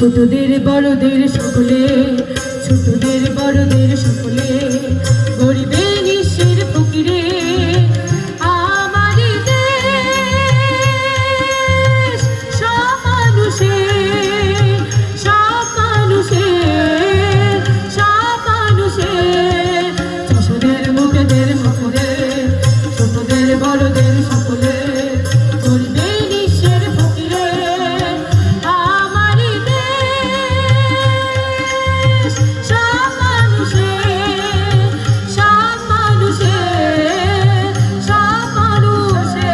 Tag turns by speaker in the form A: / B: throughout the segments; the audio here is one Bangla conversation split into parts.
A: ছোটদের বড়দের সকলে, ছোটদের বড়দের সকলে, গরিবে নিঃস্বের ফকিরে আমারই দেশ। সব মানুষের, সব মানুষের, সব মানুষের, চাষদের মুখেদের সকলে, ছোটদের বড়দের সকলে, গরিবে নিঃস্বের ফকিরে আমারই দেশ। সব মানুষের, সব মানুষের, সব মানুষের।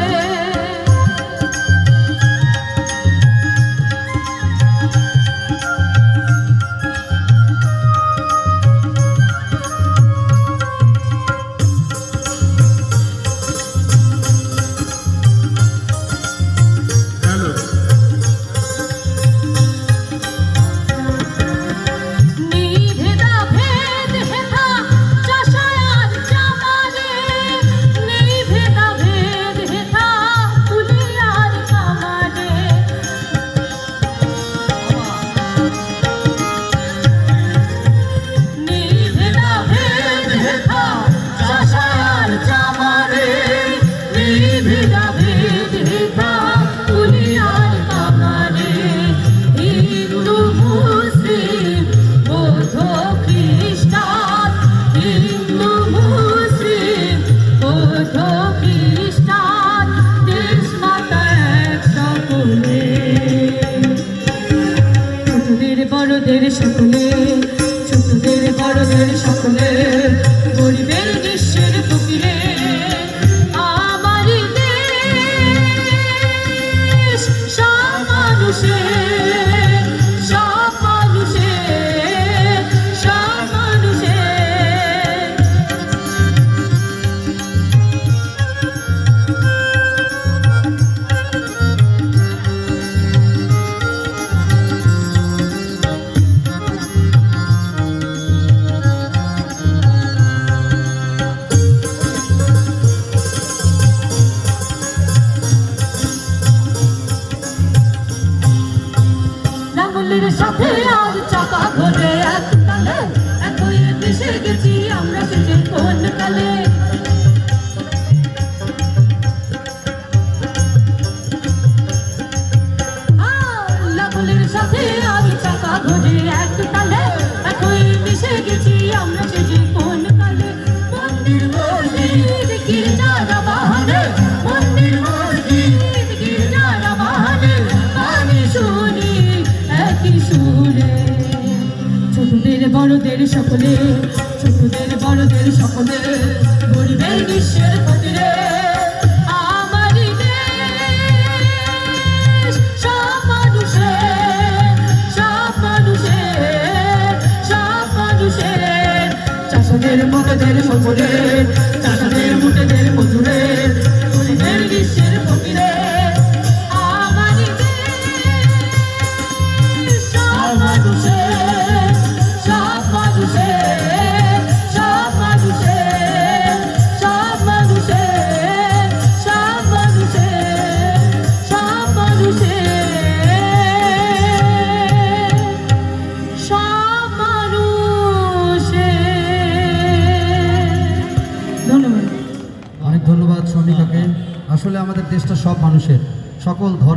A: বড়দের সকলে, ছোটদের বড়দের সকলে, গরিবের নিঃস্বের ফকিরে আমারই দেশ। সব মানুষের, সব মানুষের, সব মানুষের। লাঙ্গলের সাথে আর চাকা ঘোরে এক তালে, একই দেশে গেছি আমরা সেজে কোন কালে। লাঙ্গলের সাথে আর চাকা ঘোরে এক তালে, একই দেশে গেছি আমরা সেজে কোন কালে। মন্দির মসজিদ গির্জারা বাহারে, মন্দির মসজিদ গির্জারা বাহারে, আমি শুনি একই সুরে। ছোটদের বড়দের সকলে, ছোটদের বড়দের সকলে, গরিবের নিঃস্বের ফকিরে আমারই দেশ। সব মানুষের, সব মানুষের, সব মানুষের, চাষদের মুখেদের সকলে, চাষদের মুখেদের মজুরে, গরিবের নিঃস্বের ফকিরে আমারই দেশ। সব মানুষের, সব মানুষের, সব মানুষের, সব মানুষের, সব মানুষের, সব মানুষের, সব মানুষের। ধন্যবাদ।
B: অনেক ধন্যবাদ শর্মিকাকে। আসলে আমাদের দেশটা সব মানুষের, সকল ধর্ম